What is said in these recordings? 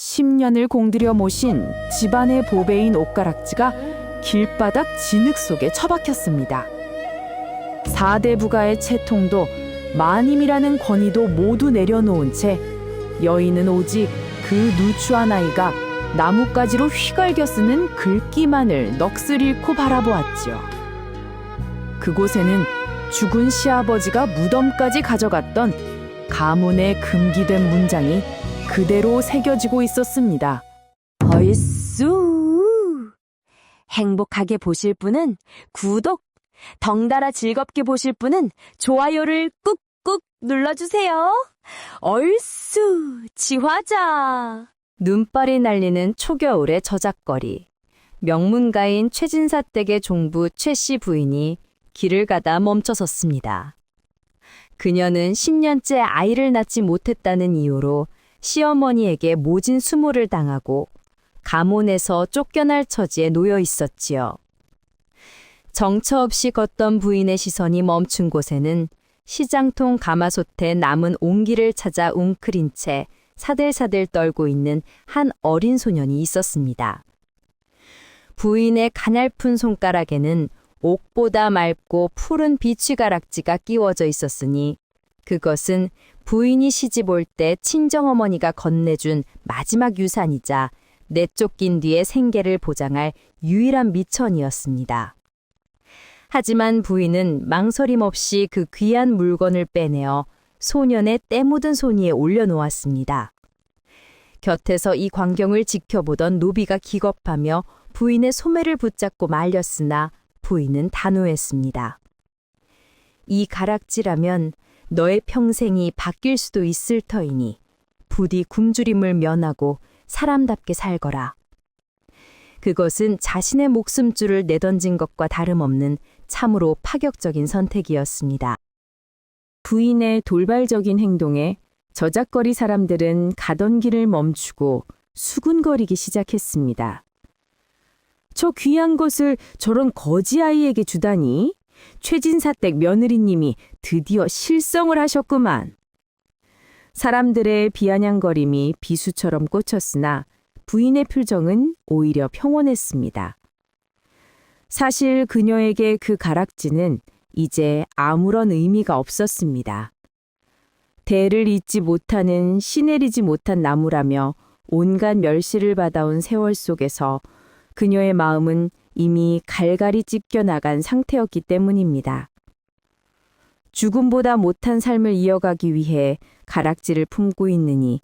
10년을 공들여 모신 집안의 보배인 옥가락지가 길바닥 진흙 속에 처박혔습니다. 4대 부가의 채통도 마님이라는 권위도 모두 내려놓은 채 여인은 오직 그 누추한 아이가 나뭇가지로 휘갈겨 쓰는 글귀만을 넋을 잃고 바라보았지요. 그곳에는 죽은 시아버지가 무덤까지 가져갔던 가문의 금기된 문장이 그대로 새겨지고 있었습니다. 얼쑤! 행복하게 보실 분은 구독, 덩달아 즐겁게 보실 분은 좋아요를 꾹꾹 눌러주세요. 얼쑤! 지화자! 눈발이 날리는 초겨울의 저작거리. 명문가인 최진사 댁의 종부 최씨 부인이 길을 가다 멈춰섰습니다. 그녀는 10년째 아이를 낳지 못했다는 이유로 시어머니에게 모진 수모를 당하고 가문에서 쫓겨날 처지에 놓여 있었지요. 정처 없이 걷던 부인의 시선이 멈춘 곳에는 시장통 가마솥에 남은 옹기를 찾아 웅크린 채 사들사들 떨고 있는 한 어린 소년이 있었습니다. 부인의 가냘픈 손가락에는 옥보다 맑고 푸른 비취가락지가 끼워져 있었으니 그것은 부인이 시집 올 때 친정어머니가 건네준 마지막 유산이자 내쫓긴 뒤의 생계를 보장할 유일한 미천이었습니다. 하지만 부인은 망설임 없이 그 귀한 물건을 빼내어 소년의 때 묻은 손 위에 올려놓았습니다. 곁에서 이 광경을 지켜보던 노비가 기겁하며 부인의 소매를 붙잡고 말렸으나 부인은 단호했습니다. 이 가락지라면 너의 평생이 바뀔 수도 있을 터이니 부디 굶주림을 면하고 사람답게 살거라. 그것은 자신의 목숨줄을 내던진 것과 다름없는 참으로 파격적인 선택이었습니다. 부인의 돌발적인 행동에 저작거리 사람들은 가던 길을 멈추고 수군거리기 시작했습니다. 저 귀한 것을 저런 거지 아이에게 주다니 최진사 댁 며느리님이 드디어 실성을 하셨구만. 사람들의 비아냥거림이 비수처럼 꽂혔으나 부인의 표정은 오히려 평온했습니다. 사실 그녀에게 그 가락지는 이제 아무런 의미가 없었습니다. 대를 잇지 못하는 시내리지 못한 나무라며 온갖 멸시를 받아온 세월 속에서 그녀의 마음은 이미 갈갈이 찢겨나간 상태였기 때문입니다. 죽음보다 못한 삶을 이어가기 위해 가락지를 품고 있느니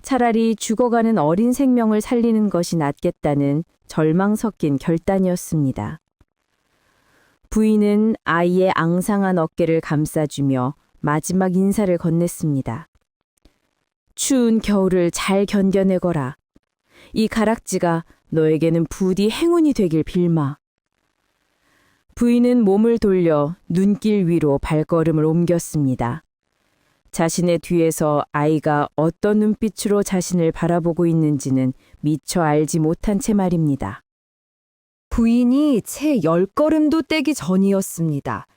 차라리 죽어가는 어린 생명을 살리는 것이 낫겠다는 절망 섞인 결단이었습니다. 부인은 아이의 앙상한 어깨를 감싸주며 마지막 인사를 건넸습니다. 추운 겨울을 잘 견뎌내거라. 이 가락지가 너에게는 부디 행운이 되길 빌마. 부인은 몸을 돌려 눈길 위로 발걸음을 옮겼습니다. 자신의 뒤에서 아이가 어떤 눈빛으로 자신을 바라보고 있는지는 미처 알지 못한 채 말입니다. 부인이 채 10걸음도 떼기 전이었습니다.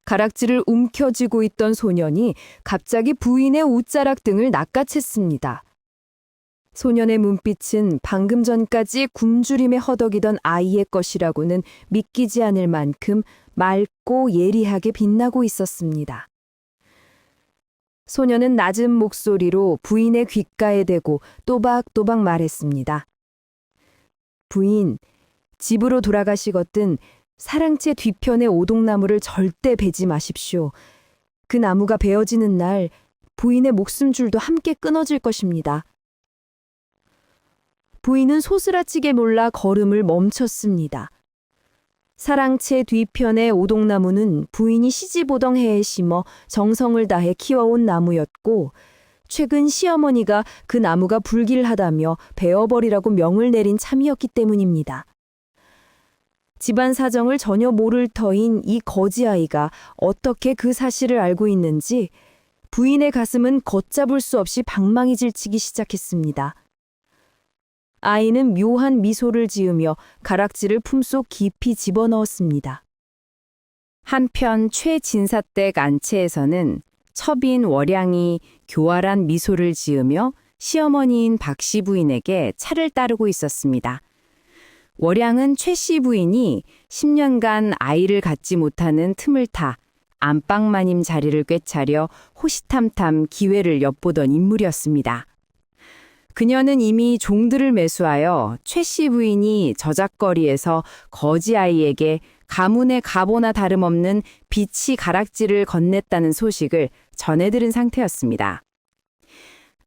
가락지를 움켜쥐고 있던 소년이 갑자기 부인의 옷자락 등을 낚아챘습니다. 소년의 눈빛은 방금 전까지 굶주림에 허덕이던 아이의 것이라고는 믿기지 않을 만큼 맑고 예리하게 빛나고 있었습니다. 소년은 낮은 목소리로 부인의 귓가에 대고 또박또박 말했습니다. 부인, 집으로 돌아가시거든 사랑채 뒤편의 오동나무를 절대 베지 마십시오. 그 나무가 베어지는 날 부인의 목숨줄도 함께 끊어질 것입니다. 부인은 소스라치게 몰라 걸음을 멈췄습니다. 사랑채 뒤편의 오동나무는 부인이 시집오던 해에 심어 정성을 다해 키워온 나무였고 최근 시어머니가 그 나무가 불길하다며 베어버리라고 명을 내린 참이었기 때문입니다. 집안 사정을 전혀 모를 터인 이 거지 아이가 어떻게 그 사실을 알고 있는지 부인의 가슴은 걷잡을 수 없이 방망이 질치기 시작했습니다. 아이는 묘한 미소를 지으며 가락지를 품속 깊이 집어넣었습니다. 한편 최진사댁 안채에서는 첩인 월양이 교활한 미소를 지으며 시어머니인 박 씨 부인에게 차를 따르고 있었습니다. 월양은 최 씨 부인이 10년간 아이를 갖지 못하는 틈을 타 안방마님 자리를 꿰차려 호시탐탐 기회를 엿보던 인물이었습니다. 그녀는 이미 종들을 매수하여 최 씨 부인이 저작거리에서 거지 아이에게 가문의 가보나 다름없는 비치 가락지를 건넸다는 소식을 전해들은 상태였습니다.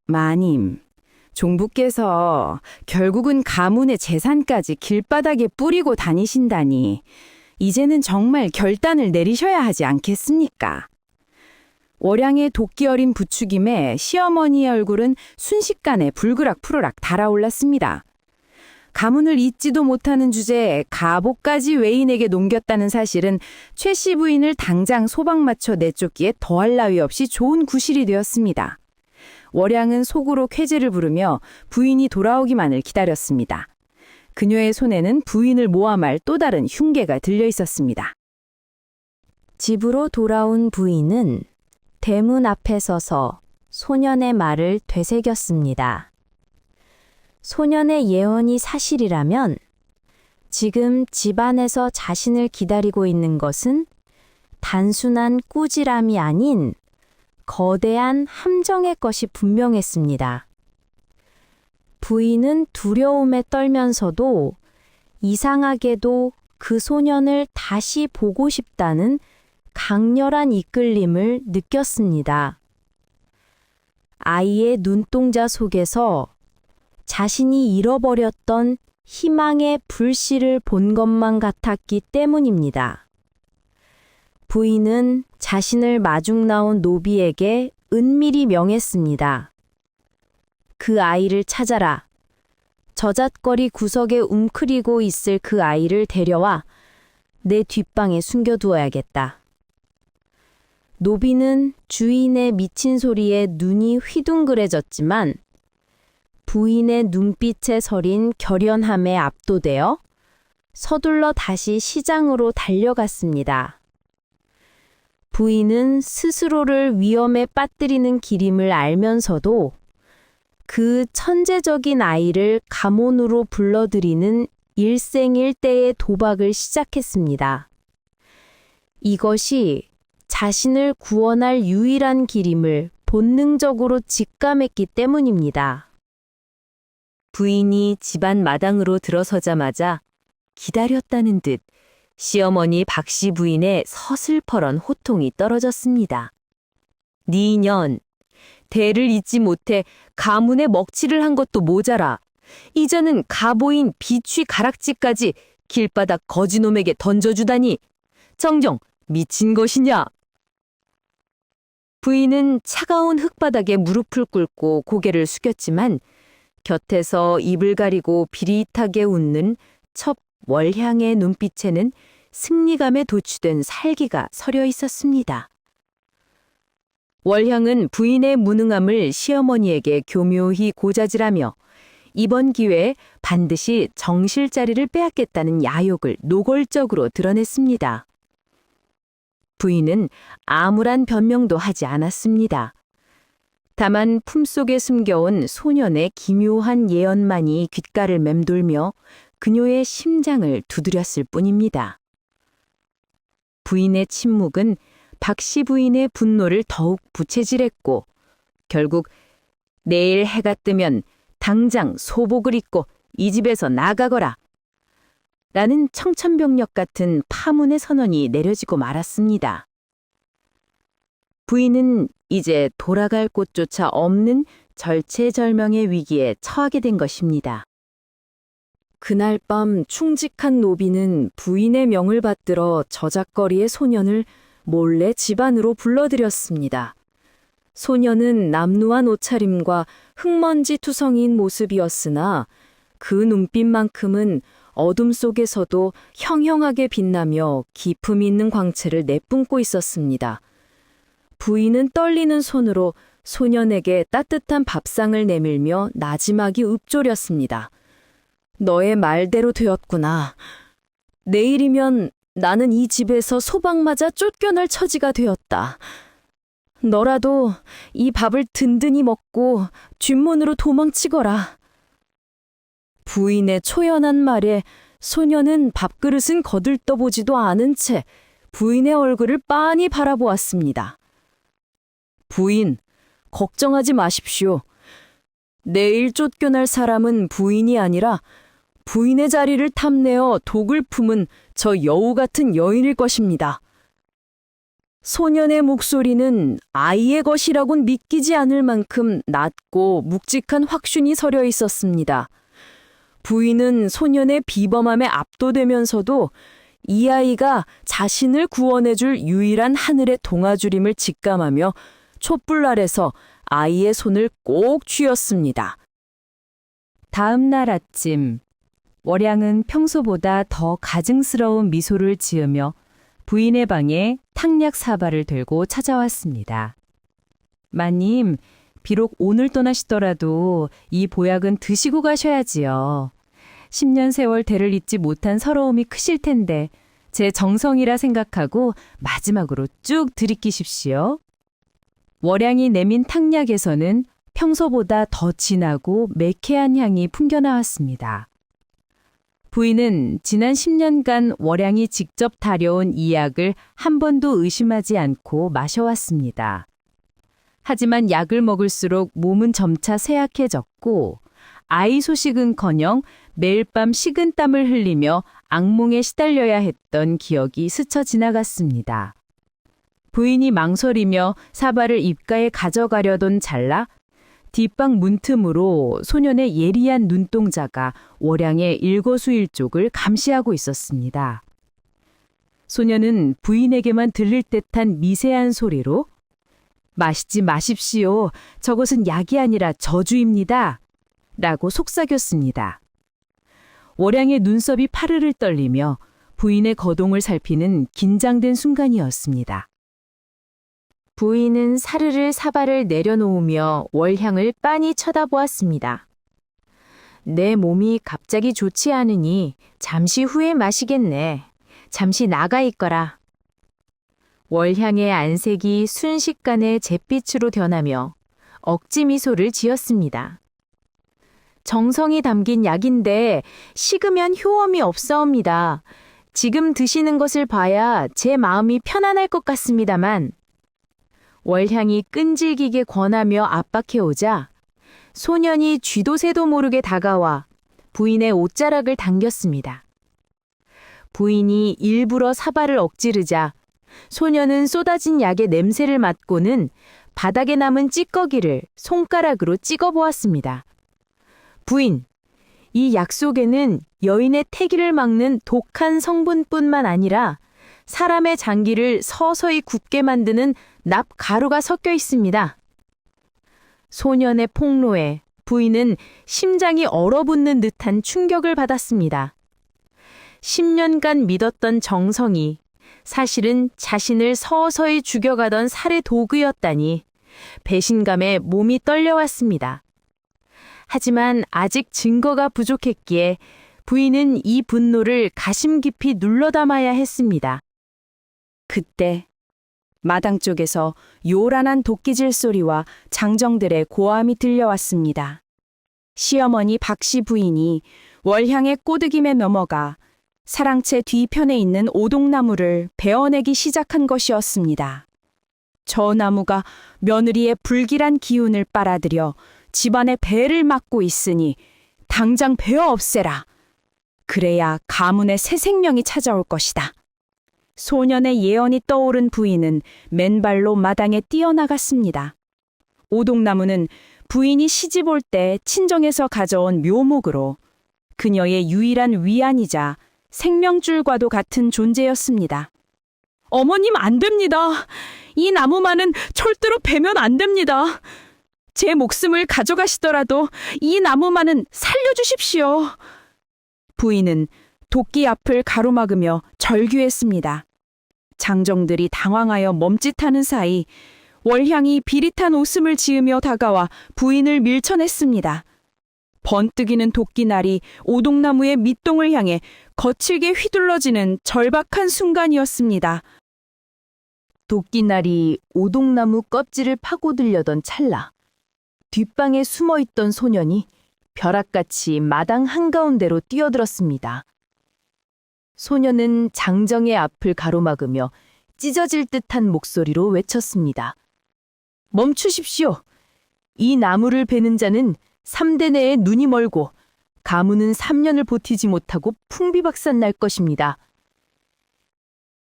마님, 종부께서 결국은 가문의 재산까지 길바닥에 뿌리고 다니신다니 이제는 정말 결단을 내리셔야 하지 않겠습니까? 월양의 도끼 어린 부추김에 시어머니의 얼굴은 순식간에 불그락 푸르락 달아올랐습니다. 가문을 잇지도 못하는 주제에 가보까지 외인에게 넘겼다는 사실은 최 씨 부인을 당장 소방 맞춰 내쫓기에 더할 나위 없이 좋은 구실이 되었습니다. 월양은 속으로 쾌재를 부르며 부인이 돌아오기만을 기다렸습니다. 그녀의 손에는 부인을 모함할 또 다른 흉계가 들려 있었습니다. 집으로 돌아온 부인은 대문 앞에 서서 소년의 말을 되새겼습니다. 소년의 예언이 사실이라면 지금 집안에서 자신을 기다리고 있는 것은 단순한 꾸지람이 아닌 거대한 함정의 것이 분명했습니다. 부인은 두려움에 떨면서도 이상하게도 그 소년을 다시 보고 싶다는 강렬한 이끌림을 느꼈습니다. 아이의 눈동자 속에서 자신이 잃어버렸던 희망의 불씨를 본 것만 같았기 때문입니다. 부인은 자신을 마중 나온 노비에게 은밀히 명했습니다. 그 아이를 찾아라. 저잣거리 구석에 웅크리고 있을 그 아이를 데려와 내 뒷방에 숨겨두어야겠다. 노비는 주인의 미친 소리에 눈이 휘둥그레졌지만 부인의 눈빛에 서린 결연함에 압도되어 서둘러 다시 시장으로 달려갔습니다. 부인은 스스로를 위험에 빠뜨리는 길임을 알면서도 그 천재적인 아이를 가문으로 불러들이는 일생일대의 도박을 시작했습니다. 이것이 자신을 구원할 유일한 길임을 본능적으로 직감했기 때문입니다. 부인이 집안 마당으로 들어서자마자 기다렸다는 듯 시어머니 박 씨 부인의 서슬퍼런 호통이 떨어졌습니다. 네 년, 대를 잊지 못해 가문에 먹칠을 한 것도 모자라 이제는 가보인 비취 가락지까지 길바닥 거지놈에게 던져주다니 정정 미친 것이냐? 부인은 차가운 흙바닥에 무릎을 꿇고 고개를 숙였지만 곁에서 입을 가리고 비릿하게 웃는 첩 월향의 눈빛에는 승리감에 도취된 살기가 서려 있었습니다. 월향은 부인의 무능함을 시어머니에게 교묘히 고자질하며 이번 기회에 반드시 정실자리를 빼앗겠다는 야욕을 노골적으로 드러냈습니다. 부인은 아무런 변명도 하지 않았습니다. 다만 품속에 숨겨온 소년의 기묘한 예언만이 귓가를 맴돌며 그녀의 심장을 두드렸을 뿐입니다. 부인의 침묵은 박 씨 부인의 분노를 더욱 부채질했고 결국 내일 해가 뜨면 당장 소복을 입고 이 집에서 나가거라 라는 청천벽력 같은 파문의 선언이 내려지고 말았습니다. 부인은 이제 돌아갈 곳조차 없는 절체절명의 위기에 처하게 된 것입니다. 그날 밤 충직한 노비는 부인의 명을 받들어 저작거리의 소년을 몰래 집 안으로 불러들였습니다. 소년은 남루한 옷차림과 흙먼지 투성이인 모습이었으나 그 눈빛만큼은 어둠 속에서도 형형하게 빛나며 기품 있는 광채를 내뿜고 있었습니다. 부인은 떨리는 손으로 소년에게 따뜻한 밥상을 내밀며 나지막이 읊조렸습니다. 너의 말대로 되었구나. 내일이면 나는 이 집에서 소방 맞아 쫓겨날 처지가 되었다. 너라도 이 밥을 든든히 먹고 뒷문으로 도망치거라. 부인의 초연한 말에 소녀는 밥그릇은 거들떠보지도 않은 채 부인의 얼굴을 빤히 바라보았습니다. 부인, 걱정하지 마십시오. 내일 쫓겨날 사람은 부인이 아니라 부인의 자리를 탐내어 독을 품은 저 여우 같은 여인일 것입니다. 소년의 목소리는 아이의 것이라곤 믿기지 않을 만큼 낮고 묵직한 확신이 서려 있었습니다. 부인은 소년의 비범함에 압도되면서도 이 아이가 자신을 구원해줄 유일한 하늘의 동아줄임을 직감하며 촛불 아래서 아이의 손을 꼭 쥐었습니다. 다음 날 아침, 월양은 평소보다 더 가증스러운 미소를 지으며 부인의 방에 탕약 사발을 들고 찾아왔습니다. 마님, 비록 오늘 떠나시더라도 이 보약은 드시고 가셔야지요. 10년 세월 대를 잇지 못한 서러움이 크실 텐데 제 정성이라 생각하고 마지막으로 쭉 들이키십시오. 월양이 내민 탕약에서는 평소보다 더 진하고 매캐한 향이 풍겨나왔습니다. 부인은 지난 10년간 월양이 직접 다려온 이 약을 한 번도 의심하지 않고 마셔왔습니다. 하지만 약을 먹을수록 몸은 점차 쇠약해졌고 아이 소식은커녕 매일 밤 식은땀을 흘리며 악몽에 시달려야 했던 기억이 스쳐 지나갔습니다. 부인이 망설이며 사발을 입가에 가져가려던 찰나 뒷방 문틈으로 소년의 예리한 눈동자가 월양의 일거수일족을 감시하고 있었습니다. 소년은 부인에게만 들릴 듯한 미세한 소리로 마시지 마십시오. 저것은 약이 아니라 저주입니다. 라고 속삭였습니다. 월양의 눈썹이 파르르 떨리며 부인의 거동을 살피는 긴장된 순간이었습니다. 부인은 사르르 사발을 내려놓으며 월향을 빤히 쳐다보았습니다. 내 몸이 갑자기 좋지 않으니 잠시 후에 마시겠네. 잠시 나가 있거라. 월향의 안색이 순식간에 잿빛으로 변하며 억지 미소를 지었습니다. 정성이 담긴 약인데 식으면 효험이 없사옵니다. 지금 드시는 것을 봐야 제 마음이 편안할 것 같습니다만 월향이 끈질기게 권하며 압박해오자 소년이 쥐도 새도 모르게 다가와 부인의 옷자락을 당겼습니다. 부인이 일부러 사발을 억지르자 소년은 쏟아진 약의 냄새를 맡고는 바닥에 남은 찌꺼기를 손가락으로 찍어보았습니다. 부인, 이 약 속에는 여인의 태기를 막는 독한 성분뿐만 아니라 사람의 장기를 서서히 굳게 만드는 납가루가 섞여 있습니다. 소년의 폭로에 부인은 심장이 얼어붙는 듯한 충격을 받았습니다. 10년간 믿었던 정성이 사실은 자신을 서서히 죽여가던 살해 도구였다니 배신감에 몸이 떨려왔습니다. 하지만 아직 증거가 부족했기에 부인은 이 분노를 가심 깊이 눌러담아야 했습니다. 그때 마당 쪽에서 요란한 도끼질 소리와 장정들의 고함이 들려왔습니다. 시어머니 박씨 부인이 월향의 꼬드김에 넘어가 사랑채 뒤편에 있는 오동나무를 베어내기 시작한 것이었습니다. 저 나무가 며느리의 불길한 기운을 빨아들여 집안의 배를 막고 있으니 당장 베어 없애라. 그래야 가문에 새 생명이 찾아올 것이다. 소년의 예언이 떠오른 부인은 맨발로 마당에 뛰어나갔습니다. 오동나무는 부인이 시집 올 때 친정에서 가져온 묘목으로 그녀의 유일한 위안이자 생명줄과도 같은 존재였습니다. 어머님, 안 됩니다. 이 나무만은 절대로 베면 안 됩니다. 제 목숨을 가져가시더라도 이 나무만은 살려주십시오. 부인은 도끼 앞을 가로막으며 절규했습니다. 장정들이 당황하여 멈칫하는 사이 월향이 비릿한 웃음을 지으며 다가와 부인을 밀쳐냈습니다. 번뜩이는 도끼날이 오동나무의 밑동을 향해 거칠게 휘둘러지는 절박한 순간이었습니다. 도끼날이 오동나무 껍질을 파고들려던 찰나 뒷방에 숨어있던 소년이 벼락같이 마당 한가운데로 뛰어들었습니다. 소년은 장정의 앞을 가로막으며 찢어질 듯한 목소리로 외쳤습니다. 멈추십시오. 이 나무를 베는 자는 3대 내에 눈이 멀고 가문은 3년을 버티지 못하고 풍비박산 날 것입니다.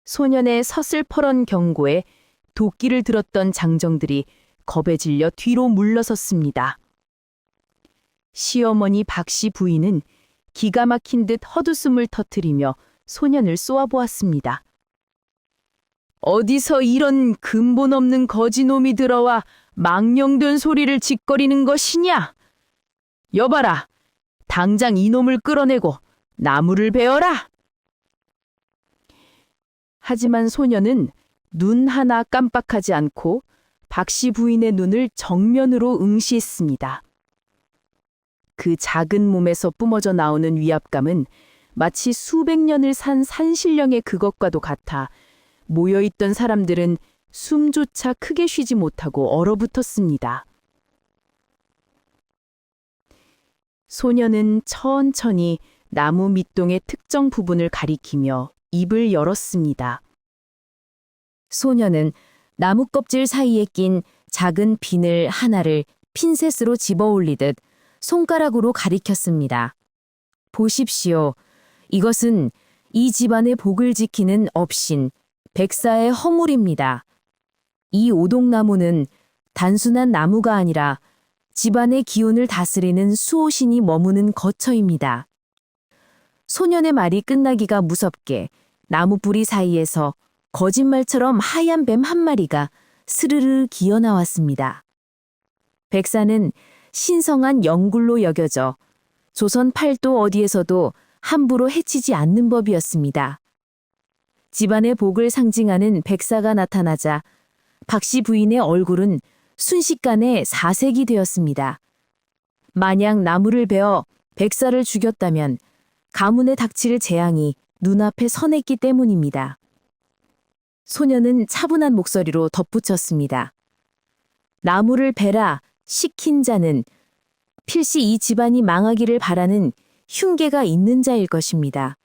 소년의 서슬퍼런 경고에 도끼를 들었던 장정들이 겁에 질려 뒤로 물러섰습니다. 시어머니 박씨 부인은 기가 막힌 듯 헛웃음을 터뜨리며 소년을 쏘아보았습니다. 어디서 이런 근본 없는 거지놈이 들어와 망령된 소리를 짓거리는 것이냐? 여봐라, 당장 이놈을 끌어내고 나무를 베어라! 하지만 소년은 눈 하나 깜빡하지 않고 박씨 부인의 눈을 정면으로 응시했습니다. 그 작은 몸에서 뿜어져 나오는 위압감은 마치 수백 년을 산 산신령의 그것과도 같아 모여있던 사람들은 숨조차 크게 쉬지 못하고 얼어붙었습니다. 소년은 천천히 나무 밑동의 특정 부분을 가리키며 입을 열었습니다. 소년은 나무 껍질 사이에 낀 작은 비늘 하나를 핀셋으로 집어올리듯 손가락으로 가리켰습니다. 보십시오. 이것은 이 집안의 복을 지키는 업신, 백사의 허물입니다. 이 오동나무는 단순한 나무가 아니라 집안의 기운을 다스리는 수호신이 머무는 거처입니다. 소년의 말이 끝나기가 무섭게 나무 뿌리 사이에서 거짓말처럼 하얀 뱀 한 마리가 스르르 기어 나왔습니다. 백사는 신성한 영굴로 여겨져 조선 팔도 어디에서도 함부로 해치지 않는 법이었습니다. 집안의 복을 상징하는 백사가 나타나자 박씨 부인의 얼굴은 순식간에 사색이 되었습니다. 만약 나무를 베어 백사를 죽였다면 가문에 닥칠 재앙이 눈앞에 선했기 때문입니다. 소년은 차분한 목소리로 덧붙였습니다. 나무를 베라 시킨 자는 필시 이 집안이 망하기를 바라는 흉계가 있는 자일 것입니다.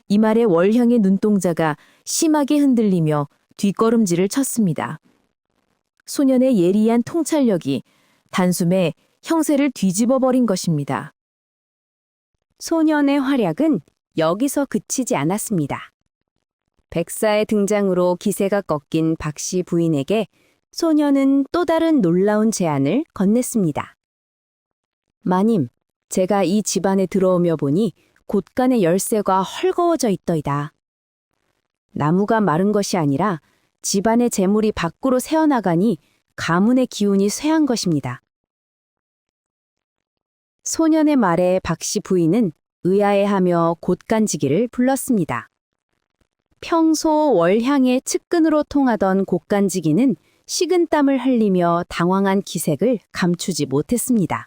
이 말에 월형의 눈동자가 심하게 흔들리며 뒷걸음질을 쳤습니다. 소년의 예리한 통찰력이 단숨에 형세를 뒤집어 버린 것입니다. 소년의 활약은 여기서 그치지 않았습니다. 백사의 등장으로 기세가 꺾인 박씨 부인에게 소년은 또 다른 놀라운 제안을 건넸습니다. 마님, 제가 이 집안에 들어오며 보니 곳간의 열쇠가 헐거워져 있더이다. 나무가 마른 것이 아니라 집안의 재물이 밖으로 새어나가니 가문의 기운이 쇠한 것입니다. 소년의 말에 박씨 부인은 의아해하며 곳간지기를 불렀습니다. 평소 월향의 측근으로 통하던 곳간지기는 식은땀을 흘리며 당황한 기색을 감추지 못했습니다.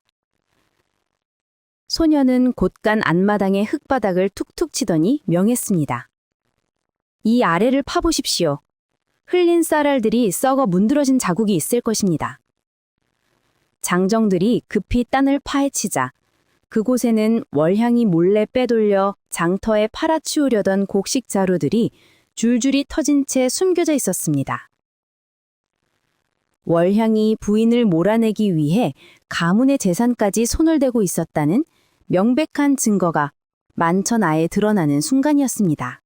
소년은 곳간 안마당의 흙바닥을 툭툭 치더니 명했습니다. 이 아래를 파보십시오. 흘린 쌀알들이 썩어 문드러진 자국이 있을 것입니다. 장정들이 급히 딴을 파헤치자 그곳에는 월향이 몰래 빼돌려 장터에 팔아치우려던 곡식 자루들이 줄줄이 터진 채 숨겨져 있었습니다. 월향이 부인을 몰아내기 위해 가문의 재산까지 손을 대고 있었다는 명백한 증거가 만천하에 드러나는 순간이었습니다.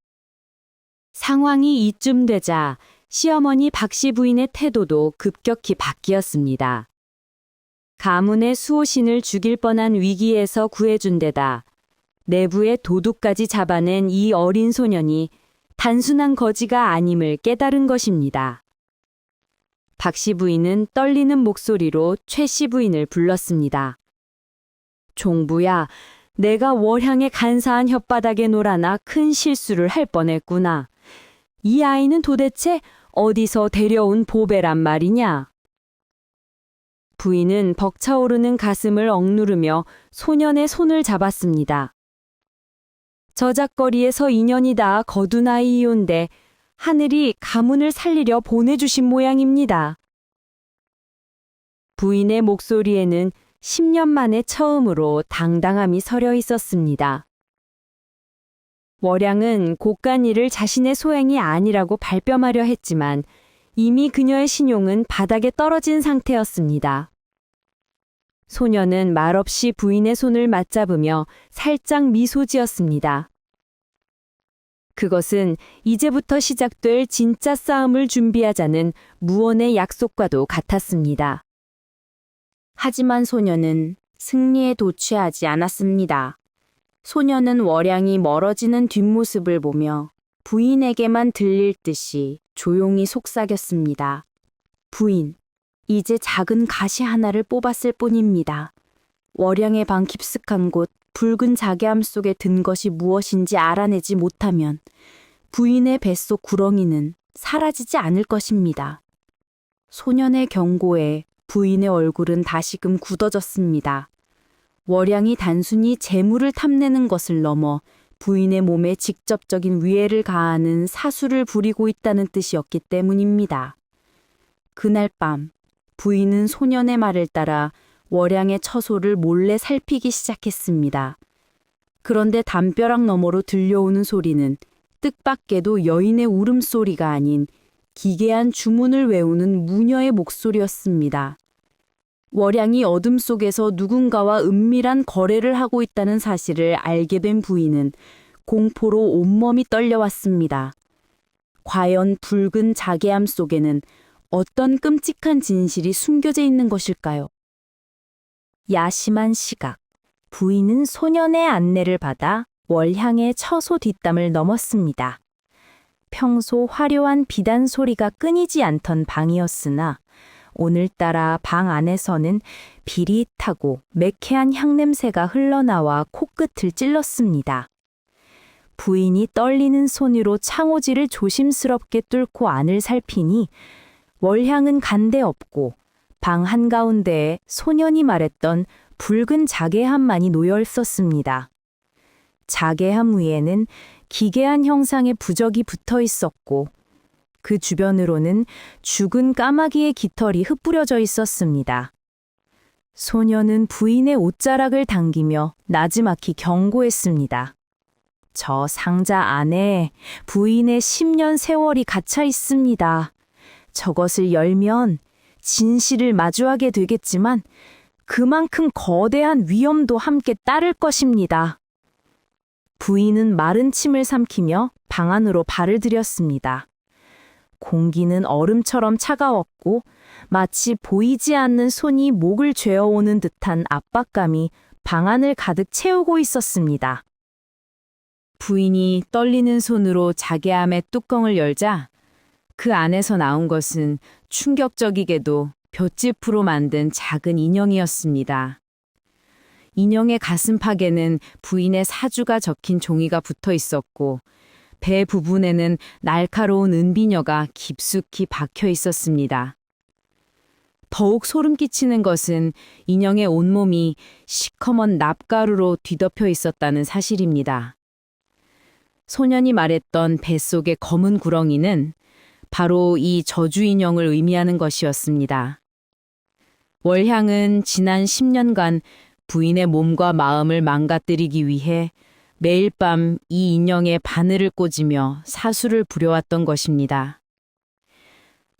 상황이 이쯤 되자 시어머니 박씨 부인의 태도도 급격히 바뀌었습니다. 가문의 수호신을 죽일 뻔한 위기에서 구해준 데다 내부의 도둑까지 잡아낸 이 어린 소년이 단순한 거지가 아님을 깨달은 것입니다. 박씨 부인은 떨리는 목소리로 최씨 부인을 불렀습니다. 종부야, 내가 월향의 간사한 혓바닥에 놀아나 큰 실수를 할 뻔했구나. 이 아이는 도대체 어디서 데려온 보배란 말이냐? 부인은 벅차오르는 가슴을 억누르며 소년의 손을 잡았습니다. 저작거리에서 인연이 다 거둔 아이이온데 하늘이 가문을 살리려 보내주신 모양입니다. 부인의 목소리에는 10년 만에 처음으로 당당함이 서려 있었습니다. 월양은 곡간이를 자신의 소행이 아니라고 발뺌하려 했지만 이미 그녀의 신용은 바닥에 떨어진 상태였습니다. 소녀는 말없이 부인의 손을 맞잡으며 살짝 미소 지었습니다. 그것은 이제부터 시작될 진짜 싸움을 준비하자는 무언의 약속과도 같았습니다. 하지만 소녀는 승리에 도취하지 않았습니다. 소녀는 월양이 멀어지는 뒷모습을 보며 부인에게만 들릴 듯이 조용히 속삭였습니다. 부인, 이제 작은 가시 하나를 뽑았을 뿐입니다. 월양의 방 깊숙한 곳 붉은 자개암 속에 든 것이 무엇인지 알아내지 못하면 부인의 뱃속 구렁이는 사라지지 않을 것입니다. 소년의 경고에 부인의 얼굴은 다시금 굳어졌습니다. 월양이 단순히 재물을 탐내는 것을 넘어 부인의 몸에 직접적인 위해를 가하는 사수를 부리고 있다는 뜻이었기 때문입니다. 그날 밤 부인은 소년의 말을 따라 월양의 처소를 몰래 살피기 시작했습니다. 그런데 담벼락 너머로 들려오는 소리는 뜻밖에도 여인의 울음소리가 아닌 기괴한 주문을 외우는 무녀의 목소리였습니다. 월양이 어둠 속에서 누군가와 은밀한 거래를 하고 있다는 사실을 알게 된 부인은 공포로 온몸이 떨려왔습니다. 과연 붉은 자개암 속에는 어떤 끔찍한 진실이 숨겨져 있는 것일까요? 야심한 시각, 부인은 소년의 안내를 받아 월향의 처소 뒷담을 넘었습니다. 평소 화려한 비단 소리가 끊이지 않던 방이었으나 오늘따라 방 안에서는 비릿하고 매캐한 향냄새가 흘러나와 코끝을 찔렀습니다. 부인이 떨리는 손으로 창호지를 조심스럽게 뚫고 안을 살피니 월향은 간데없고 방 한가운데에 소년이 말했던 붉은 자개함만이 놓여 있었습니다. 자개함 위에는 기괴한 형상의 부적이 붙어 있었고 그 주변으로는 죽은 까마귀의 깃털이 흩뿌려져 있었습니다. 소년은 부인의 옷자락을 당기며 나지막히 경고했습니다. 저 상자 안에 부인의 10년 세월이 갇혀 있습니다. 저것을 열면 진실을 마주하게 되겠지만 그만큼 거대한 위험도 함께 따를 것입니다. 부인은 마른 침을 삼키며 방 안으로 발을 들였습니다. 공기는 얼음처럼 차가웠고 마치 보이지 않는 손이 목을 죄어오는 듯한 압박감이 방 안을 가득 채우고 있었습니다. 부인이 떨리는 손으로 자개함의 뚜껑을 열자 그 안에서 나온 것은 충격적이게도 볏짚으로 만든 작은 인형이었습니다. 인형의 가슴팍에는 부인의 사주가 적힌 종이가 붙어 있었고 배 부분에는 날카로운 은비녀가 깊숙이 박혀 있었습니다. 더욱 소름 끼치는 것은 인형의 온몸이 시커먼 납가루로 뒤덮여 있었다는 사실입니다. 소년이 말했던 뱃속의 검은 구렁이는 바로 이 저주 인형을 의미하는 것이었습니다. 월향은 지난 10년간 부인의 몸과 마음을 망가뜨리기 위해 매일 밤 이 인형에 바늘을 꽂으며 사수를 부려왔던 것입니다.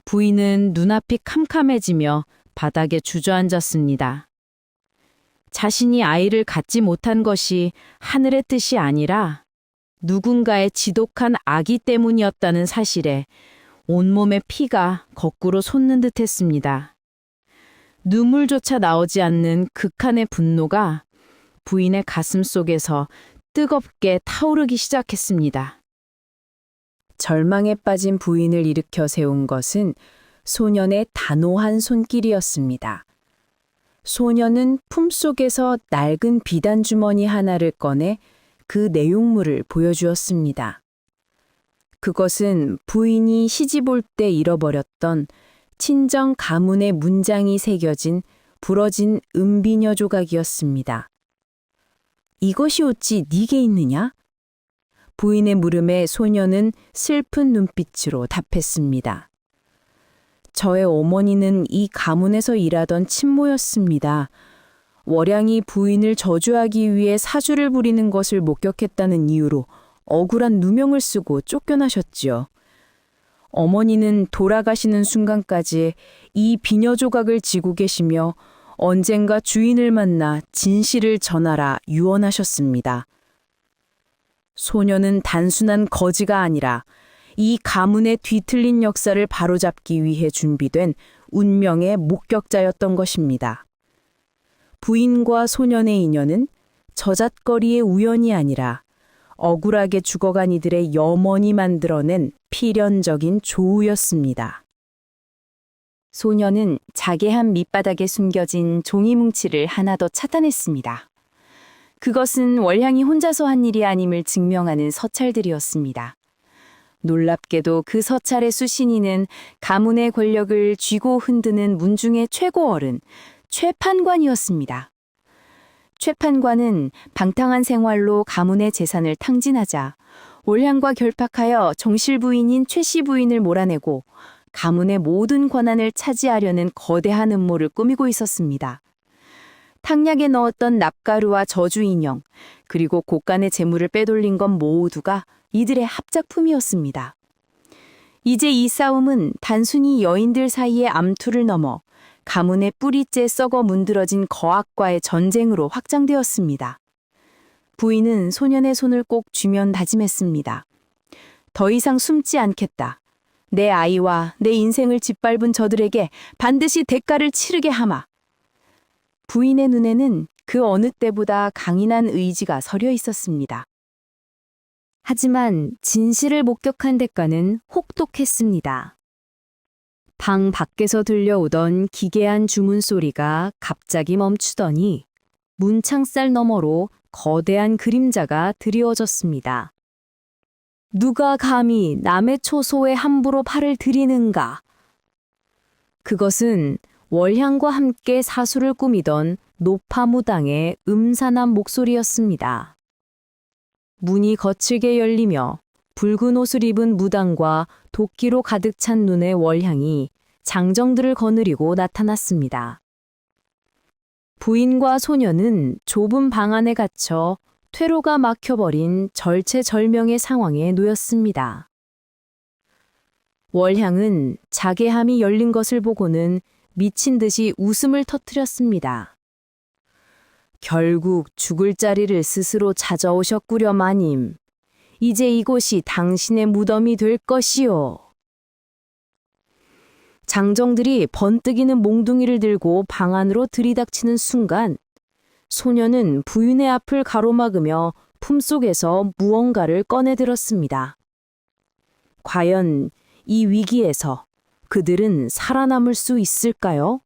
부인은 눈앞이 캄캄해지며 바닥에 주저앉았습니다. 자신이 아이를 갖지 못한 것이 하늘의 뜻이 아니라 누군가의 지독한 악의 때문이었다는 사실에 온몸의 피가 거꾸로 솟는 듯 했습니다. 눈물조차 나오지 않는 극한의 분노가 부인의 가슴 속에서 뜨겁게 타오르기 시작했습니다. 절망에 빠진 부인을 일으켜 세운 것은 소년의 단호한 손길이었습니다. 소년은 품속에서 낡은 비단 주머니 하나를 꺼내 그 내용물을 보여주었습니다. 그것은 부인이 시집 올 때 잃어버렸던 친정 가문의 문장이 새겨진 부러진 은비녀 조각이었습니다. 이것이 어찌 네게 있느냐? 부인의 물음에 소녀는 슬픈 눈빛으로 답했습니다. 저의 어머니는 이 가문에서 일하던 친모였습니다. 월양이 부인을 저주하기 위해 사주를 부리는 것을 목격했다는 이유로 억울한 누명을 쓰고 쫓겨나셨지요. 어머니는 돌아가시는 순간까지 이 비녀 조각을 지고 계시며 언젠가 주인을 만나 진실을 전하라 유언하셨습니다. 소녀는 단순한 거지가 아니라 이 가문의 뒤틀린 역사를 바로잡기 위해 준비된 운명의 목격자였던 것입니다. 부인과 소년의 인연은 저잣거리의 우연이 아니라 억울하게 죽어간 이들의 염원이 만들어낸 필연적인 조우였습니다. 소녀는 자개한 밑바닥에 숨겨진 종이 뭉치를 하나 더 찾아냈습니다. 그것은 월향이 혼자서 한 일이 아님을 증명하는 서찰들이었습니다. 놀랍게도 그 서찰의 수신인은 가문의 권력을 쥐고 흔드는 문중의 최고 어른, 최판관이었습니다. 최판관은 방탕한 생활로 가문의 재산을 탕진하자 월향과 결탁하여 정실 부인인 최씨 부인을 몰아내고 가문의 모든 권한을 차지하려는 거대한 음모를 꾸미고 있었습니다. 탕약에 넣었던 납가루와 저주 인형, 그리고 곳간의 재물을 빼돌린 것 모두가 이들의 합작품이었습니다. 이제 이 싸움은 단순히 여인들 사이의 암투를 넘어 가문의 뿌리째 썩어 문드러진 거악과의 전쟁으로 확장되었습니다. 부인은 소년의 손을 꼭 쥐면 다짐했습니다. 더 이상 숨지 않겠다. 내 아이와 내 인생을 짓밟은 저들에게 반드시 대가를 치르게 하마. 부인의 눈에는 그 어느 때보다 강인한 의지가 서려 있었습니다. 하지만 진실을 목격한 대가는 혹독했습니다. 방 밖에서 들려오던 기괴한 주문 소리가 갑자기 멈추더니 문창살 너머로 거대한 그림자가 드리워졌습니다. 누가 감히 남의 초소에 함부로 팔을 들이는가? 그것은 월향과 함께 사수를 꾸미던 노파무당의 음산한 목소리였습니다. 문이 거칠게 열리며 붉은 옷을 입은 무당과 도끼로 가득 찬 눈의 월향이 장정들을 거느리고 나타났습니다. 부인과 소녀는 좁은 방 안에 갇혀 퇴로가 막혀버린 절체절명의 상황에 놓였습니다. 월향은 자개함이 열린 것을 보고는 미친 듯이 웃음을 터뜨렸습니다. 결국 죽을 자리를 스스로 찾아오셨구려 마님. 이제 이곳이 당신의 무덤이 될 것이오. 장정들이 번뜩이는 몽둥이를 들고 방 안으로 들이닥치는 순간 소녀는 부인의 앞을 가로막으며 품속에서 무언가를 꺼내들었습니다. 과연 이 위기에서 그들은 살아남을 수 있을까요?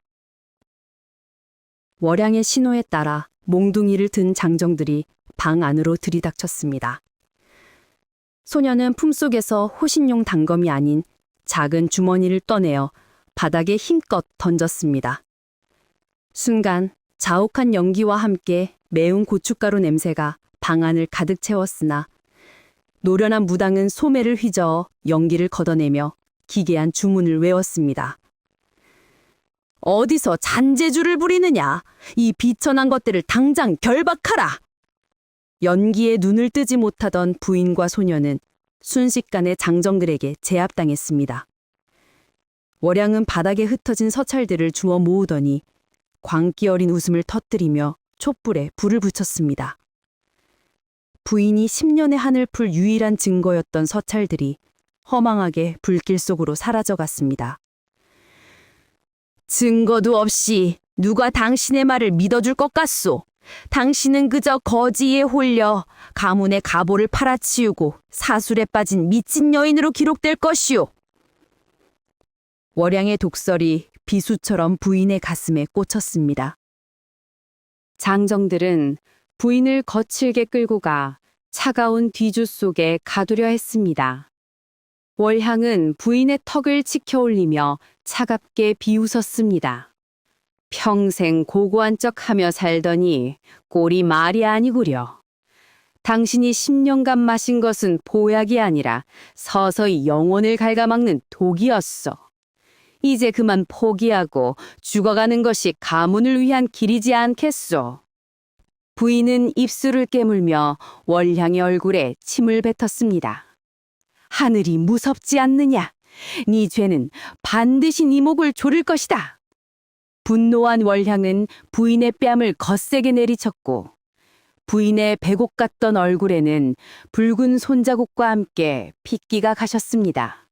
월양의 신호에 따라 몽둥이를 든 장정들이 방 안으로 들이닥쳤습니다. 소녀는 품속에서 호신용 단검이 아닌 작은 주머니를 떠내어 바닥에 힘껏 던졌습니다. 순간 자욱한 연기와 함께 매운 고춧가루 냄새가 방 안을 가득 채웠으나 노련한 무당은 소매를 휘저어 연기를 걷어내며 기괴한 주문을 외웠습니다. 어디서 잔재주를 부리느냐? 이 비천한 것들을 당장 결박하라! 연기에 눈을 뜨지 못하던 부인과 소녀는 순식간에 장정들에게 제압당했습니다. 월양은 바닥에 흩어진 서찰들을 주워 모으더니 광기 어린 웃음을 터뜨리며 촛불에 불을 붙였습니다. 부인이 10년의 한을 풀 유일한 증거였던 서찰들이 허망하게 불길 속으로 사라져갔습니다. 증거도 없이 누가 당신의 말을 믿어줄 것 같소? 당신은 그저 거지에 홀려 가문의 가보를 팔아치우고 사술에 빠진 미친 여인으로 기록될 것이오. 월양의 독설이 비수처럼 부인의 가슴에 꽂혔습니다. 장정들은 부인을 거칠게 끌고 가 차가운 뒤주 속에 가두려 했습니다. 월향은 부인의 턱을 치켜올리며 차갑게 비웃었습니다. 평생 고고한 척하며 살더니 꼴이 말이 아니구려. 당신이 10년간 마신 것은 보약이 아니라 서서히 영혼을 갉아먹는 독이었어. 이제 그만 포기하고 죽어가는 것이 가문을 위한 길이지 않겠소. 부인은 입술을 깨물며 월향의 얼굴에 침을 뱉었습니다. 하늘이 무섭지 않느냐? 네 죄는 반드시 네 목을 조를 것이다. 분노한 월향은 부인의 뺨을 거세게 내리쳤고 부인의 배곡 같던 얼굴에는 붉은 손자국과 함께 핏기가 가셨습니다.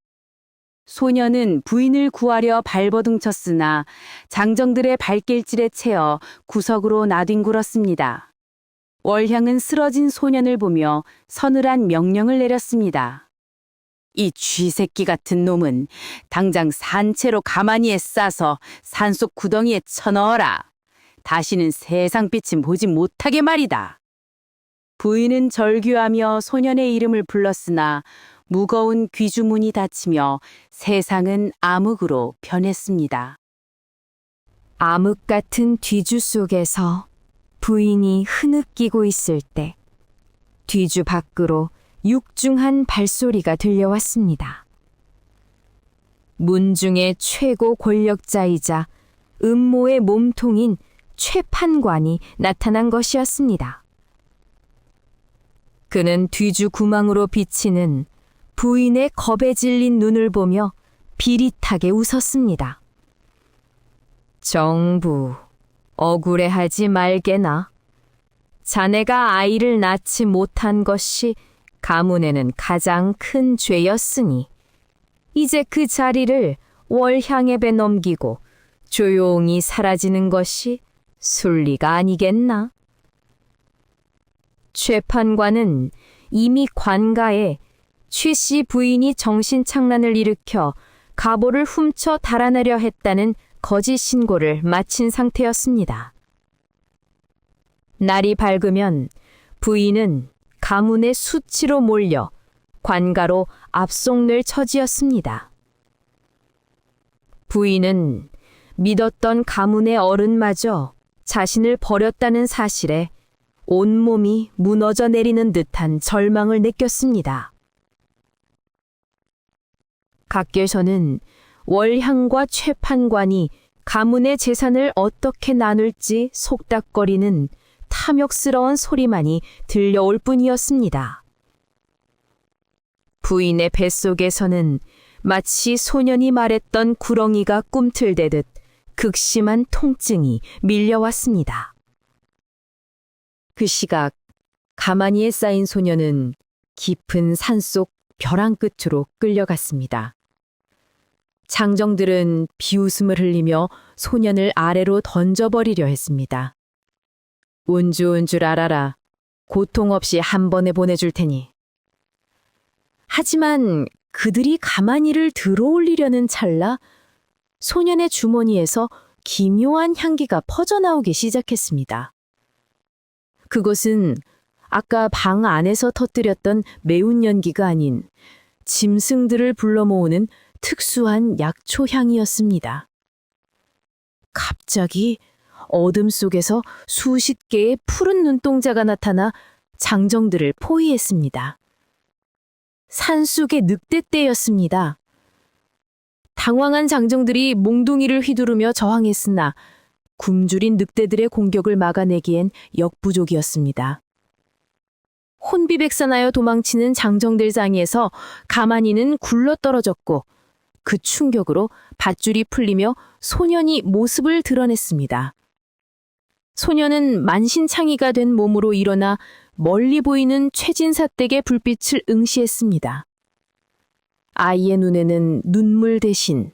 소녀는 부인을 구하려 발버둥쳤으나 장정들의 발길질에 채어 구석으로 나뒹굴었습니다. 월향은 쓰러진 소년을 보며 서늘한 명령을 내렸습니다. 이 쥐새끼 같은 놈은 당장 산채로 가마니에 싸서 산속 구덩이에 쳐넣어라. 다시는 세상빛은 보지 못하게 말이다. 부인은 절규하며 소년의 이름을 불렀으나 무거운 귀주문이 닫히며 세상은 암흑으로 변했습니다. 암흑 같은 뒤주 속에서 부인이 흐느끼고 있을 때 뒤주 밖으로 육중한 발소리가 들려왔습니다. 문중의 최고 권력자이자 음모의 몸통인 최판관이 나타난 것이었습니다. 그는 뒤주 구망으로 비치는 부인의 겁에 질린 눈을 보며 비릿하게 웃었습니다. 정부, 억울해하지 말게나. 자네가 아이를 낳지 못한 것이 가문에는 가장 큰 죄였으니 이제 그 자리를 월향에게 넘기고 조용히 사라지는 것이 순리가 아니겠나? 최판관은 이미 관가에 최씨 부인이 정신착란을 일으켜 가보를 훔쳐 달아내려 했다는 거짓 신고를 마친 상태였습니다. 날이 밝으면 부인은 가문의 수치로 몰려 관가로 압송될 처지였습니다. 부인은 믿었던 가문의 어른마저 자신을 버렸다는 사실에 온몸이 무너져 내리는 듯한 절망을 느꼈습니다. 각계에서는 월향과 최판관이 가문의 재산을 어떻게 나눌지 속닥거리는 탐욕스러운 소리만이 들려올 뿐이었습니다. 부인의 뱃속에서는 마치 소년이 말했던 구렁이가 꿈틀대듯 극심한 통증이 밀려왔습니다. 그 시각 가마니에 쌓인 소년은 깊은 산속 벼랑 끝으로 끌려갔습니다. 장정들은 비웃음을 흘리며 소년을 아래로 던져버리려 했습니다. 운주운 줄 알아라. 고통 없이 한 번에 보내줄 테니. 하지만 그들이 가마니를 들어올리려는 찰나 소년의 주머니에서 기묘한 향기가 퍼져나오기 시작했습니다. 그것은 아까 방 안에서 터뜨렸던 매운 연기가 아닌 짐승들을 불러 모으는 특수한 약초 향이었습니다. 갑자기 어둠 속에서 수십 개의 푸른 눈동자가 나타나 장정들을 포위했습니다. 산속의 늑대떼였습니다. 당황한 장정들이 몽둥이를 휘두르며 저항했으나 굶주린 늑대들의 공격을 막아내기엔 역부족이었습니다. 혼비백산하여 도망치는 장정들 사이에서 가마니는 굴러떨어졌고 그 충격으로 밧줄이 풀리며 소년이 모습을 드러냈습니다. 소년은 만신창이가 된 몸으로 일어나 멀리 보이는 최진사댁의 불빛을 응시했습니다. 아이의 눈에는 눈물 대신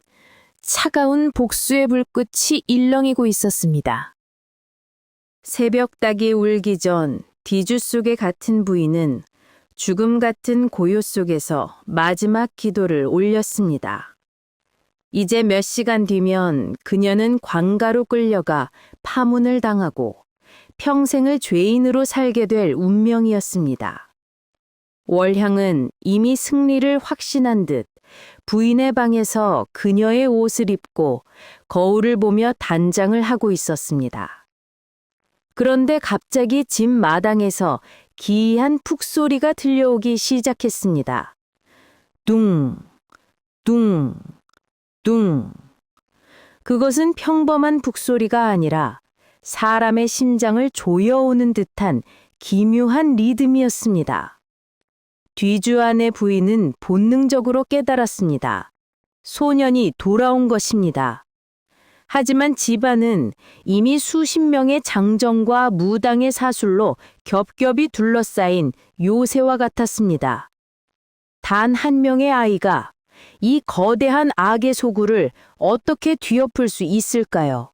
차가운 복수의 불꽃이 일렁이고 있었습니다. 새벽닭이 울기 전 뒤주 속에 갇힌 부인은 죽음 같은 고요 속에서 마지막 기도를 올렸습니다. 이제 몇 시간 뒤면 그녀는 관가로 끌려가 파문을 당하고 평생을 죄인으로 살게 될 운명이었습니다. 월향은 이미 승리를 확신한 듯 부인의 방에서 그녀의 옷을 입고 거울을 보며 단장을 하고 있었습니다. 그런데 갑자기 집 마당에서 기이한 푹소리가 들려오기 시작했습니다. 둥, 둥, 둥. 그것은 평범한 북소리가 아니라 사람의 심장을 조여오는 듯한 기묘한 리듬이었습니다. 뒤주안의 부인은 본능적으로 깨달았습니다. 소년이 돌아온 것입니다. 하지만 집안은 이미 수십 명의 장정과 무당의 사술로 겹겹이 둘러싸인 요새와 같았습니다. 단 한 명의 아이가 이 거대한 악의 소굴을 어떻게 뒤엎을 수 있을까요?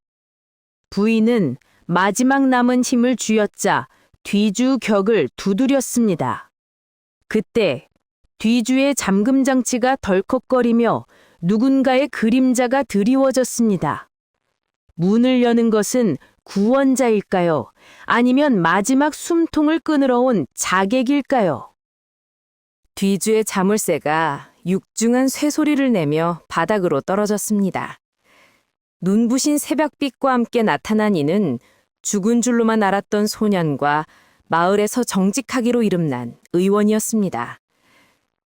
부인은 마지막 남은 힘을 쥐어짜 뒤주 격을 두드렸습니다. 그때 뒤주의 잠금 장치가 덜컥거리며 누군가의 그림자가 드리워졌습니다. 문을 여는 것은 구원자일까요? 아니면 마지막 숨통을 끊으러 온 자객일까요? 뒤주의 자물쇠가 육중한 쇠소리를 내며 바닥으로 떨어졌습니다. 눈부신 새벽빛과 함께 나타난 이는 죽은 줄로만 알았던 소년과 마을에서 정직하기로 이름난 의원이었습니다.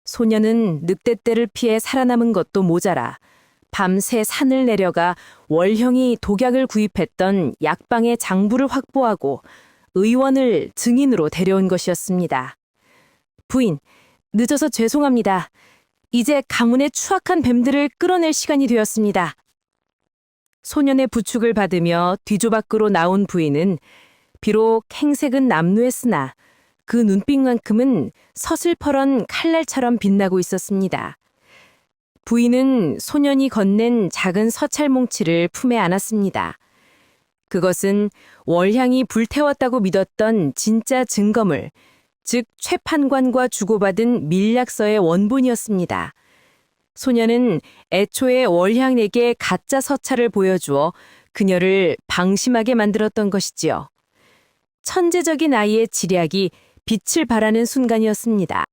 소년은 늑대떼를 피해 살아남은 것도 모자라 밤새 산을 내려가 월형이 독약을 구입했던 약방의 장부를 확보하고 의원을 증인으로 데려온 것이었습니다. 부인, 늦어서 죄송합니다. 이제 가문의 추악한 뱀들을 끌어낼 시간이 되었습니다. 소년의 부축을 받으며 뒤조 밖으로 나온 부인은 비록 행색은 남루했으나 그 눈빛만큼은 서슬퍼런 칼날처럼 빛나고 있었습니다. 부인은 소년이 건넨 작은 서찰뭉치를 품에 안았습니다. 그것은 월향이 불태웠다고 믿었던 진짜 증거물, 즉 최판관과 주고받은 밀약서의 원본이었습니다. 소년은 애초에 월향에게 가짜 서찰을 보여주어 그녀를 방심하게 만들었던 것이지요. 천재적인 아이의 지략이 빛을 발하는 순간이었습니다.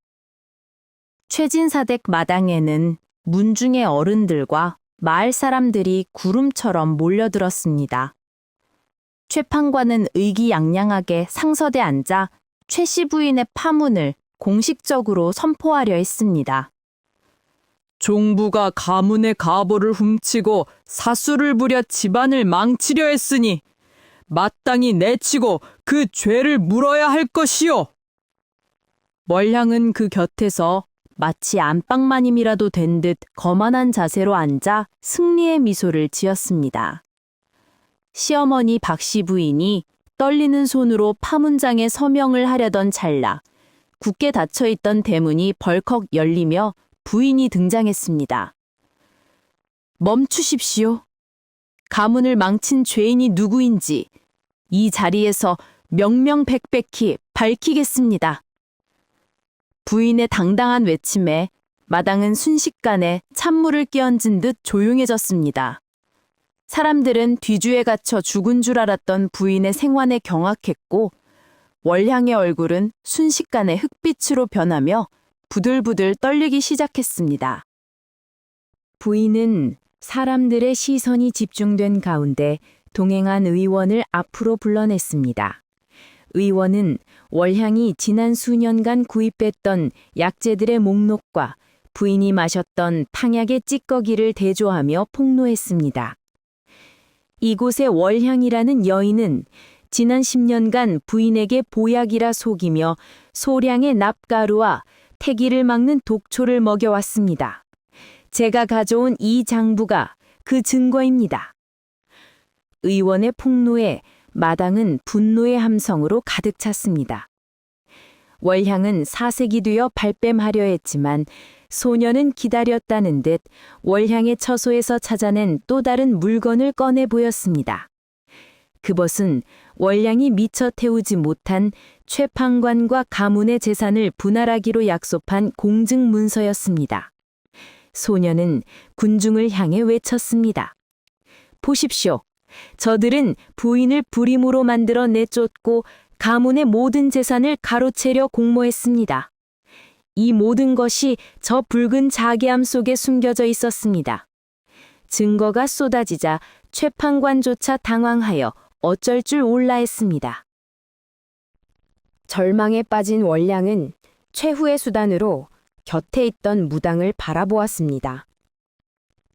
최진사댁 마당에는 문중의 어른들과 마을 사람들이 구름처럼 몰려들었습니다. 최판관은 의기양양하게 상서대 앉아 최씨 부인의 파문을 공식적으로 선포하려 했습니다. 종부가 가문의 가보를 훔치고 사수를 부려 집안을 망치려 했으니 마땅히 내치고 그 죄를 물어야 할 것이요. 월향은 그 곁에서 마치 안방마님이라도 된 듯 거만한 자세로 앉아 승리의 미소를 지었습니다. 시어머니 박씨 부인이 떨리는 손으로 파문장에 서명을 하려던 찰나 굳게 닫혀있던 대문이 벌컥 열리며 부인이 등장했습니다. 멈추십시오. 가문을 망친 죄인이 누구인지 이 자리에서 명명백백히 밝히겠습니다. 부인의 당당한 외침에 마당은 순식간에 찬물을 끼얹은 듯 조용해졌습니다. 사람들은 뒤주에 갇혀 죽은 줄 알았던 부인의 생환에 경악했고 월향의 얼굴은 순식간에 흑빛으로 변하며 부들부들 떨리기 시작했습니다. 부인은 사람들의 시선이 집중된 가운데 동행한 의원을 앞으로 불러냈습니다. 의원은 월향이 지난 수년간 구입했던 약재들의 목록과 부인이 마셨던 탕약의 찌꺼기를 대조하며 폭로했습니다. 이곳의 월향이라는 여인은 지난 10년간 부인에게 보약이라 속이며 소량의 납가루와 태기를 막는 독초를 먹여왔습니다. 제가 가져온 이 장부가 그 증거입니다. 의원의 폭로에 마당은 분노의 함성으로 가득 찼습니다. 월향은 사색이 되어 발뺌하려 했지만 소녀는 기다렸다는 듯 월향의 처소에서 찾아낸 또 다른 물건을 꺼내 보였습니다. 그것은 월향이 미처 태우지 못한 최판관과 가문의 재산을 분할하기로 약속한 공증문서였습니다. 소녀는 군중을 향해 외쳤습니다. 보십시오. 저들은 부인을 불임으로 만들어 내쫓고 가문의 모든 재산을 가로채려 공모했습니다. 이 모든 것이 저 붉은 자기암 속에 숨겨져 있었습니다. 증거가 쏟아지자 최판관조차 당황하여 어쩔 줄 몰라 했습니다. 절망에 빠진 월량은 최후의 수단으로 곁에 있던 무당을 바라보았습니다.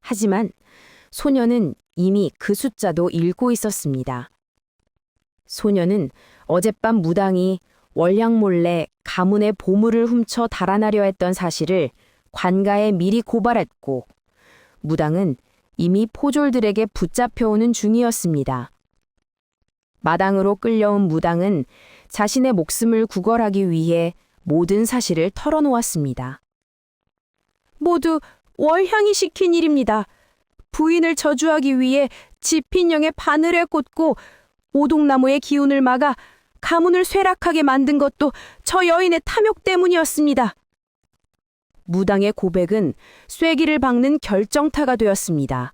하지만 소녀는 이미 그 숫자도 읽고 있었습니다. 소녀는 어젯밤 무당이 월량 몰래 가문의 보물을 훔쳐 달아나려 했던 사실을 관가에 미리 고발했고, 무당은 이미 포졸들에게 붙잡혀오는 중이었습니다. 마당으로 끌려온 무당은 자신의 목숨을 구걸하기 위해 모든 사실을 털어놓았습니다. 모두 월향이 시킨 일입니다. 부인을 저주하기 위해 지핀령의 바늘에 꽂고 오동나무의 기운을 막아 가문을 쇠락하게 만든 것도 저 여인의 탐욕 때문이었습니다. 무당의 고백은 쐐기를 박는 결정타가 되었습니다.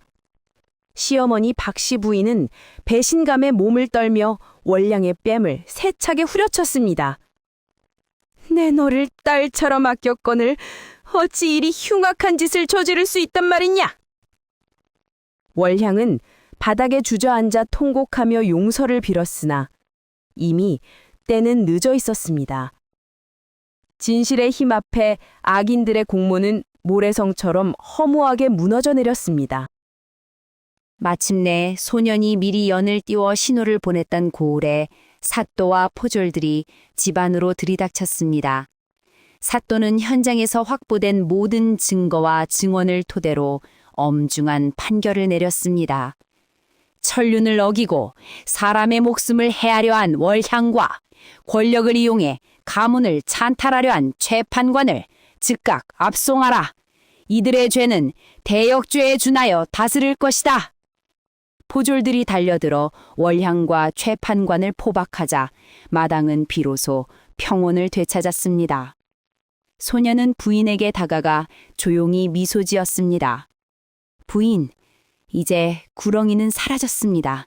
시어머니 박씨 부인은 배신감에 몸을 떨며 월량의 뺨을 세차게 후려쳤습니다. 내 너를 딸처럼 아꼈거늘 어찌 이리 흉악한 짓을 저지를 수 있단 말이냐? 월향은 바닥에 주저앉아 통곡하며 용서를 빌었으나 이미 때는 늦어 있었습니다. 진실의 힘 앞에 악인들의 공모는 모래성처럼 허무하게 무너져 내렸습니다. 마침내 소년이 미리 연을 띄워 신호를 보냈던 고을에 사또와 포졸들이 집 안으로 들이닥쳤습니다. 사또는 현장에서 확보된 모든 증거와 증언을 토대로 엄중한 판결을 내렸습니다. 천륜을 어기고 사람의 목숨을 해하려 한 월향과 권력을 이용해 가문을 찬탈하려 한 최판관을 즉각 압송하라. 이들의 죄는 대역죄에 준하여 다스릴 것이다. 포졸들이 달려들어 월향과 최판관을 포박하자 마당은 비로소 평온을 되찾았습니다. 소녀는 부인에게 다가가 조용히 미소 지었습니다. 부인, 이제 구렁이는 사라졌습니다.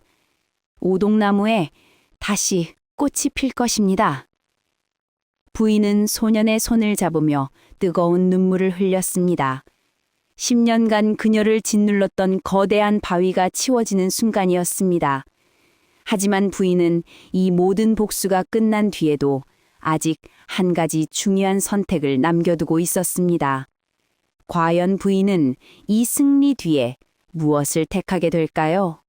오동나무에 다시 꽃이 필 것입니다. 부인은 소년의 손을 잡으며 뜨거운 눈물을 흘렸습니다. 10년간 그녀를 짓눌렀던 거대한 바위가 치워지는 순간이었습니다. 하지만 부인은 이 모든 복수가 끝난 뒤에도 아직 한 가지 중요한 선택을 남겨두고 있었습니다. 과연 부인은 이 승리 뒤에 무엇을 택하게 될까요?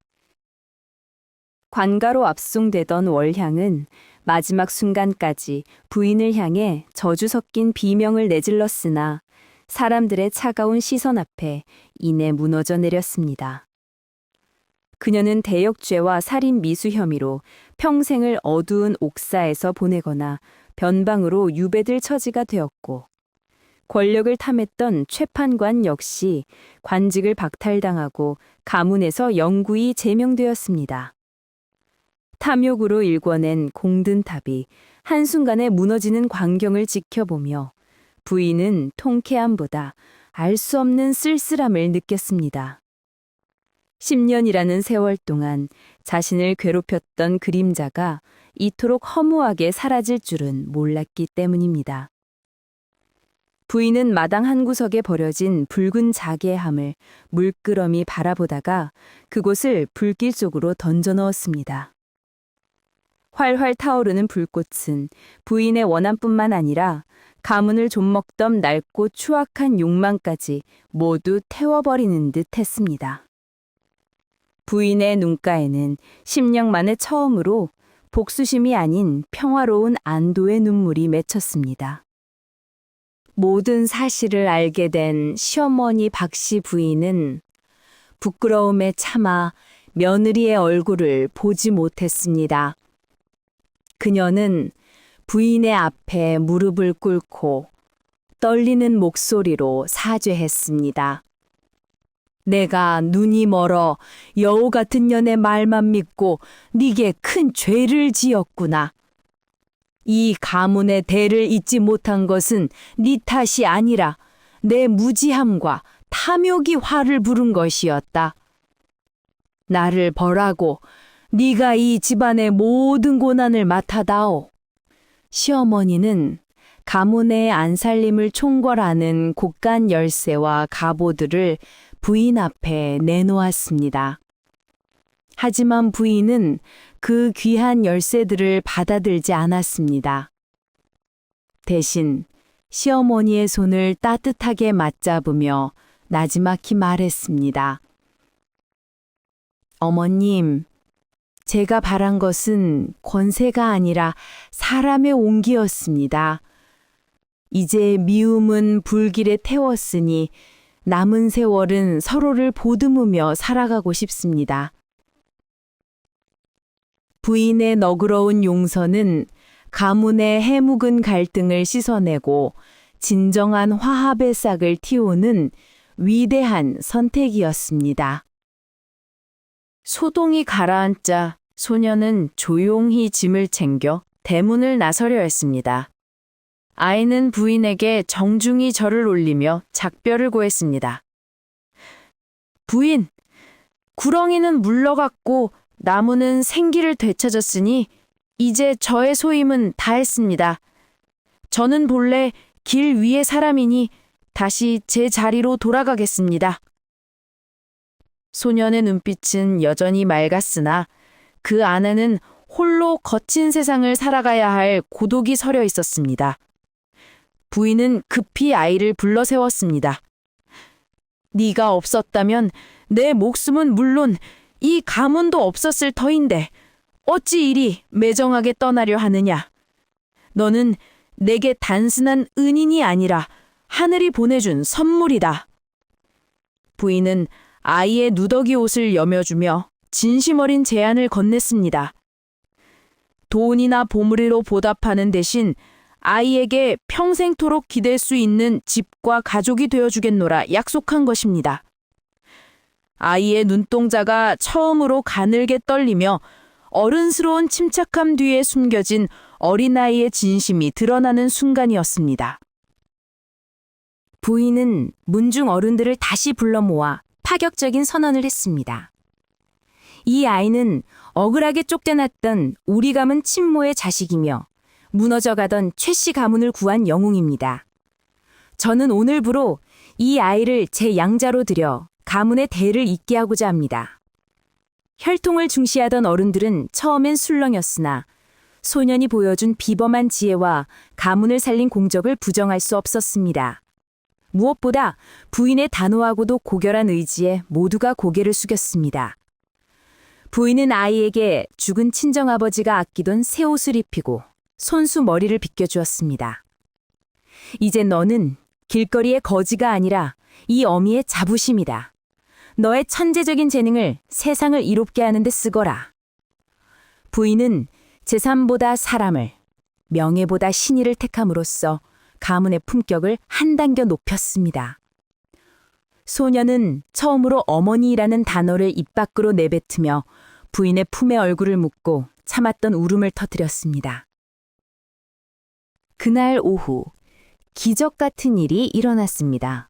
관가로 압송되던 월향은 마지막 순간까지 부인을 향해 저주 섞인 비명을 내질렀으나 사람들의 차가운 시선 앞에 이내 무너져 내렸습니다. 그녀는 대역죄와 살인 미수 혐의로 평생을 어두운 옥사에서 보내거나 변방으로 유배될 처지가 되었고, 권력을 탐했던 최판관 역시 관직을 박탈당하고 가문에서 영구히 제명되었습니다. 탐욕으로 일궈낸 공든탑이 한순간에 무너지는 광경을 지켜보며 부인은 통쾌함보다 알 수 없는 쓸쓸함을 느꼈습니다. 10년이라는 세월 동안 자신을 괴롭혔던 그림자가 이토록 허무하게 사라질 줄은 몰랐기 때문입니다. 부인은 마당 한 구석에 버려진 붉은 자개함을 물끄러미 바라보다가 그곳을 불길 속으로 던져 넣었습니다. 활활 타오르는 불꽃은 부인의 원함뿐만 아니라 가문을 좀먹던 낡고 추악한 욕망까지 모두 태워버리는 듯 했습니다. 부인의 눈가에는 10년 만에 처음으로 복수심이 아닌 평화로운 안도의 눈물이 맺혔습니다. 모든 사실을 알게 된 시어머니 박씨 부인은 부끄러움에 참아 며느리의 얼굴을 보지 못했습니다. 그녀는 부인의 앞에 무릎을 꿇고 떨리는 목소리로 사죄했습니다. 내가 눈이 멀어 여우 같은 년의 말만 믿고 네게 큰 죄를 지었구나. 이 가문의 대를 잇지 못한 것은 네 탓이 아니라 내 무지함과 탐욕이 화를 부른 것이었다. 나를 벌하고 네가 이 집안의 모든 고난을 맡아다오. 시어머니는 가문의 안살림을 총괄하는 곡간 열쇠와 갑오들을 부인 앞에 내놓았습니다. 하지만 부인은 그 귀한 열쇠들을 받아들지 않았습니다. 대신 시어머니의 손을 따뜻하게 맞잡으며 나지막히 말했습니다. 어머님, 제가 바란 것은 권세가 아니라 사람의 온기였습니다. 이제 미움은 불길에 태웠으니 남은 세월은 서로를 보듬으며 살아가고 싶습니다. 부인의 너그러운 용서는 가문의 해묵은 갈등을 씻어내고 진정한 화합의 싹을 틔우는 위대한 선택이었습니다. 소동이 가라앉자 소녀는 조용히 짐을 챙겨 대문을 나서려 했습니다. 아이는 부인에게 정중히 절을 올리며 작별을 고했습니다. 부인, 구렁이는 물러갔고 나무는 생기를 되찾았으니 이제 저의 소임은 다했습니다. 저는 본래 길 위의 사람이니 다시 제 자리로 돌아가겠습니다. 소년의 눈빛은 여전히 맑았으나 그 안에는 홀로 거친 세상을 살아가야 할 고독이 서려 있었습니다. 부인은 급히 아이를 불러 세웠습니다. 네가 없었다면 내 목숨은 물론 이 가문도 없었을 터인데 어찌 이리 매정하게 떠나려 하느냐. 너는 내게 단순한 은인이 아니라 하늘이 보내준 선물이다. 부인은 아이의 누더기 옷을 여며주며 진심 어린 제안을 건넸습니다. 돈이나 보물로 보답하는 대신 아이에게 평생토록 기댈 수 있는 집과 가족이 되어주겠노라 약속한 것입니다. 아이의 눈동자가 처음으로 가늘게 떨리며 어른스러운 침착함 뒤에 숨겨진 어린아이의 진심이 드러나는 순간이었습니다. 부인은 문중 어른들을 다시 불러 모아 파격적인 선언을 했습니다. 이 아이는 억울하게 쫓겨났던 우리 가문 친모의 자식이며 무너져가던 최씨 가문을 구한 영웅입니다. 저는 오늘부로 이 아이를 제 양자로 들여 가문의 대를 잇게 하고자 합니다. 혈통을 중시하던 어른들은 처음엔 술렁였으나 소년이 보여준 비범한 지혜와 가문을 살린 공적을 부정할 수 없었습니다. 무엇보다 부인의 단호하고도 고결한 의지에 모두가 고개를 숙였습니다. 부인은 아이에게 죽은 친정아버지가 아끼던 새 옷을 입히고 손수 머리를 빗겨주었습니다. 이제 너는 길거리의 거지가 아니라 이 어미의 자부심이다. 너의 천재적인 재능을 세상을 이롭게 하는 데 쓰거라. 부인은 재산보다 사람을, 명예보다 신의를 택함으로써 가문의 품격을 한 단계 높였습니다. 소녀는 처음으로 어머니라는 단어를 입 밖으로 내뱉으며 부인의 품에 얼굴을 묻고 참았던 울음을 터뜨렸습니다. 그날 오후 기적 같은 일이 일어났습니다.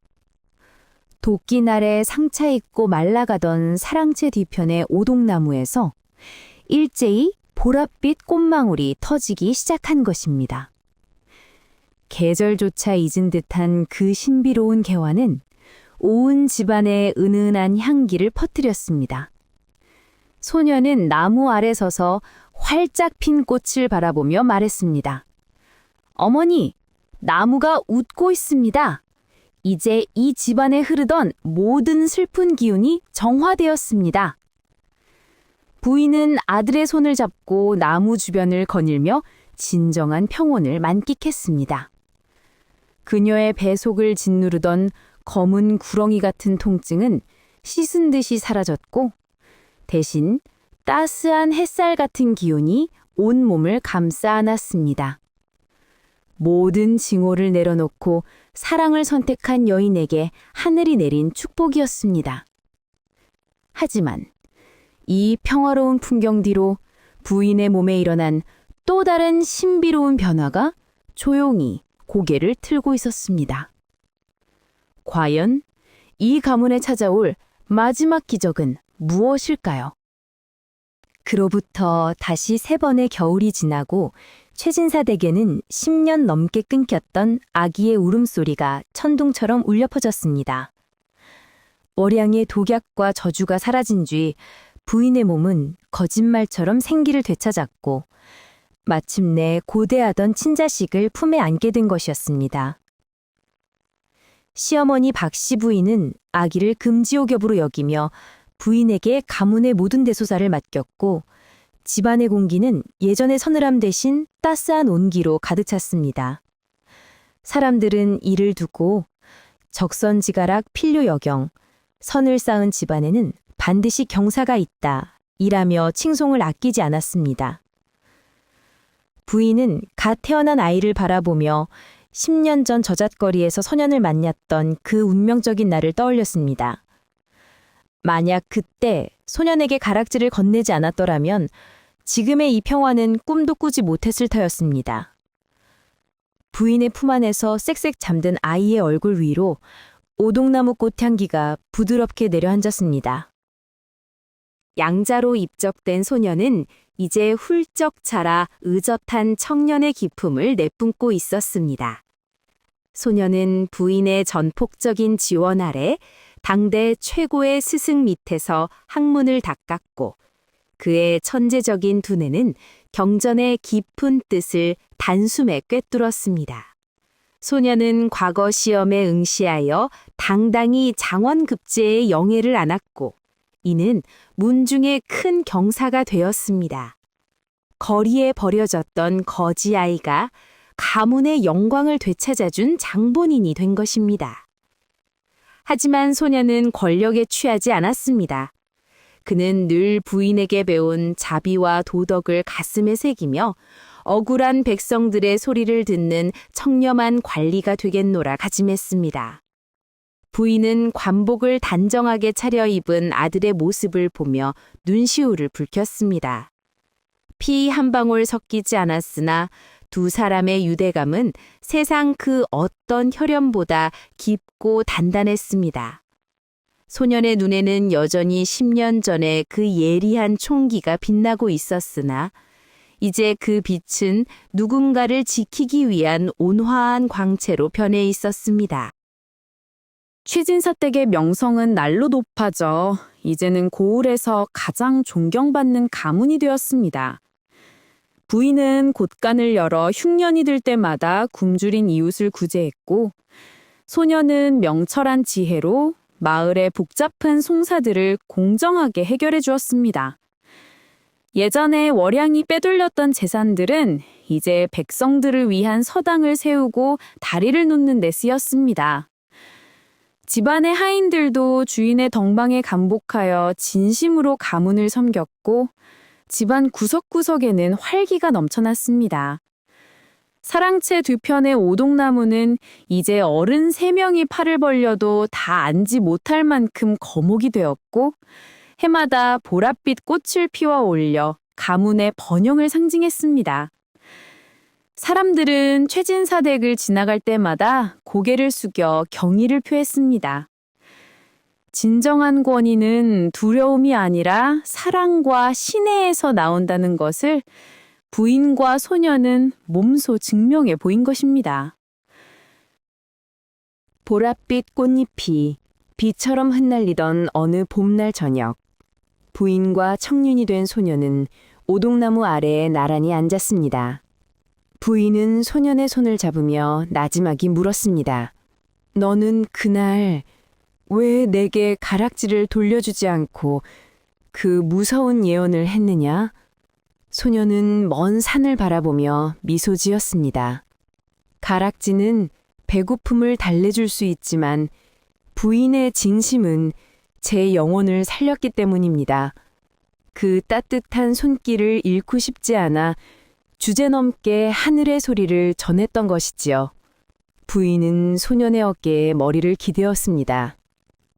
도끼날에 상차 있고 말라가던 사랑채 뒤편의 오동나무에서 일제히 보랏빛 꽃망울이 터지기 시작한 것입니다. 계절조차 잊은 듯한 그 신비로운 개화는 온 집안에 은은한 향기를 퍼뜨렸습니다. 소녀는 나무 아래 서서 활짝 핀 꽃을 바라보며 말했습니다. 어머니, 나무가 웃고 있습니다. 이제 이 집안에 흐르던 모든 슬픈 기운이 정화되었습니다. 부인은 아들의 손을 잡고 나무 주변을 거닐며 진정한 평온을 만끽했습니다. 그녀의 배속을 짓누르던 검은 구렁이 같은 통증은 씻은 듯이 사라졌고 대신 따스한 햇살 같은 기운이 온 몸을 감싸 안았습니다. 모든 징호를 내려놓고 사랑을 선택한 여인에게 하늘이 내린 축복이었습니다. 하지만 이 평화로운 풍경 뒤로 부인의 몸에 일어난 또 다른 신비로운 변화가 조용히 고개를 틀고 있었습니다. 과연 이 가문에 찾아올 마지막 기적은 무엇일까요? 그로부터 다시 3번의 겨울이 지나고 최진사 댁에는 10년 넘게 끊겼던 아기의 울음소리가 천둥처럼 울려 퍼졌습니다. 월양의 독약과 저주가 사라진 뒤 부인의 몸은 거짓말처럼 생기를 되찾았고 마침내 고대하던 친자식을 품에 안게 된 것이었습니다. 시어머니 박씨 부인은 아기를 금지옥엽으로 여기며 부인에게 가문의 모든 대소사를 맡겼고 집안의 공기는 예전의 서늘함 대신 따스한 온기로 가득 찼습니다. 사람들은 이를 두고 적선지가락 필요여경, 선을 쌓은 집안에는 반드시 경사가 있다, 이라며 칭송을 아끼지 않았습니다. 부인은 갓 태어난 아이를 바라보며 10년 전 저잣거리에서 소년을 만났던 그 운명적인 날을 떠올렸습니다. 만약 그때 소년에게 가락지를 건네지 않았더라면 지금의 이 평화는 꿈도 꾸지 못했을 터였습니다. 부인의 품 안에서 쌕쌕 잠든 아이의 얼굴 위로 오동나무 꽃향기가 부드럽게 내려앉았습니다. 양자로 입적된 소녀는 이제 훌쩍 자라 의젓한 청년의 기품을 내뿜고 있었습니다. 소녀는 부인의 전폭적인 지원 아래 당대 최고의 스승 밑에서 학문을 닦았고 그의 천재적인 두뇌는 경전의 깊은 뜻을 단숨에 꿰뚫었습니다. 소녀는 과거 시험에 응시하여 당당히 장원급제의 영예를 안았고 이는 문중의 큰 경사가 되었습니다. 거리에 버려졌던 거지 아이가 가문의 영광을 되찾아준 장본인이 된 것입니다. 하지만 소녀는 권력에 취하지 않았습니다. 그는 늘 부인에게 배운 자비와 도덕을 가슴에 새기며 억울한 백성들의 소리를 듣는 청렴한 관리가 되겠노라 다짐했습니다. 부인은 관복을 단정하게 차려입은 아들의 모습을 보며 눈시울을 붉혔습니다. 피 한 방울 섞이지 않았으나 두 사람의 유대감은 세상 그 어떤 혈연보다 깊고 단단했습니다. 소년의 눈에는 여전히 10년 전에 그 예리한 총기가 빛나고 있었으나 이제 그 빛은 누군가를 지키기 위한 온화한 광채로 변해 있었습니다. 취진사댁의 명성은 날로 높아져 이제는 고을에서 가장 존경받는 가문이 되었습니다. 부인은 곳간을 열어 흉년이 들 때마다 굶주린 이웃을 구제했고 소녀는 명철한 지혜로 마을의 복잡한 송사들을 공정하게 해결해 주었습니다. 예전에 월양이 빼돌렸던 재산들은 이제 백성들을 위한 서당을 세우고 다리를 놓는 데 쓰였습니다. 집안의 하인들도 주인의 덕방에 감복하여 진심으로 가문을 섬겼고 집안 구석구석에는 활기가 넘쳐났습니다. 사랑채 뒤편의 오동나무는 이제 어른 3명이 팔을 벌려도 다 앉지 못할 만큼 거목이 되었고 해마다 보랏빛 꽃을 피워 올려 가문의 번영을 상징했습니다. 사람들은 최진사댁을 지나갈 때마다 고개를 숙여 경의를 표했습니다. 진정한 권위는 두려움이 아니라 사랑과 신뢰에서 나온다는 것을 부인과 소녀는 몸소 증명해 보인 것입니다. 보랏빛 꽃잎이 비처럼 흩날리던 어느 봄날 저녁, 부인과 청년이 된 소녀는 오동나무 아래에 나란히 앉았습니다. 부인은 소년의 손을 잡으며 나지막이 물었습니다. 너는 그날 왜 내게 가락지를 돌려주지 않고 그 무서운 예언을 했느냐? 소녀는 먼 산을 바라보며 미소 지었습니다. 가락지는 배고픔을 달래줄 수 있지만 부인의 진심은 제 영혼을 살렸기 때문입니다. 그 따뜻한 손길을 잃고 싶지 않아 주제넘게 하늘의 소리를 전했던 것이지요. 부인은 소년의 어깨에 머리를 기대었습니다.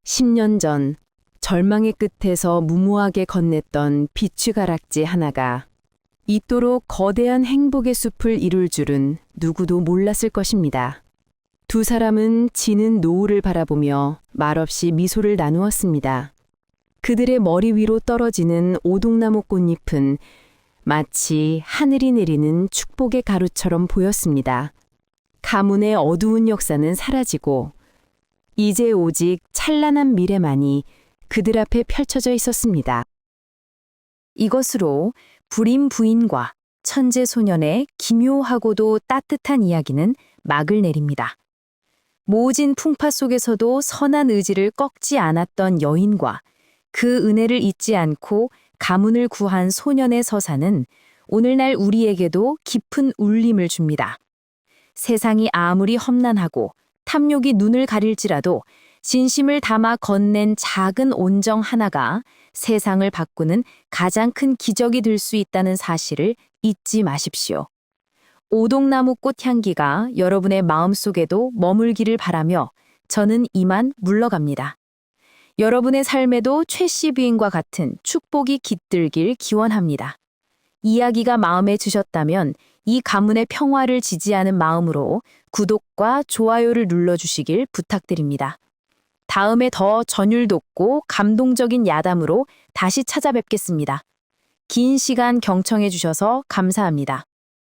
10년 전 절망의 끝에서 무모하게 건넸던 비취가락지 하나가 이토록 거대한 행복의 숲을 이룰 줄은 누구도 몰랐을 것입니다. 두 사람은 지는 노을을 바라보며 말없이 미소를 나누었습니다. 그들의 머리 위로 떨어지는 오동나무 꽃잎은 마치 하늘이 내리는 축복의 가루처럼 보였습니다. 가문의 어두운 역사는 사라지고 이제 오직 찬란한 미래만이 그들 앞에 펼쳐져 있었습니다. 이것으로 불임 부인과 천재 소년의 기묘하고도 따뜻한 이야기는 막을 내립니다. 모진 풍파 속에서도 선한 의지를 꺾지 않았던 여인과 그 은혜를 잊지 않고 가문을 구한 소년의 서사는 오늘날 우리에게도 깊은 울림을 줍니다. 세상이 아무리 험난하고 탐욕이 눈을 가릴지라도 진심을 담아 건넨 작은 온정 하나가 세상을 바꾸는 가장 큰 기적이 될 수 있다는 사실을 잊지 마십시오. 오동나무 꽃 향기가 여러분의 마음속에도 머물기를 바라며 저는 이만 물러갑니다. 여러분의 삶에도 최씨 부인과 같은 축복이 깃들길 기원합니다. 이야기가 마음에 드셨다면 이 가문의 평화를 지지하는 마음으로 구독과 좋아요를 눌러주시길 부탁드립니다. 다음에 더 전율 돋고 감동적인 야담으로 다시 찾아뵙겠습니다. 긴 시간 경청해 주셔서 감사합니다.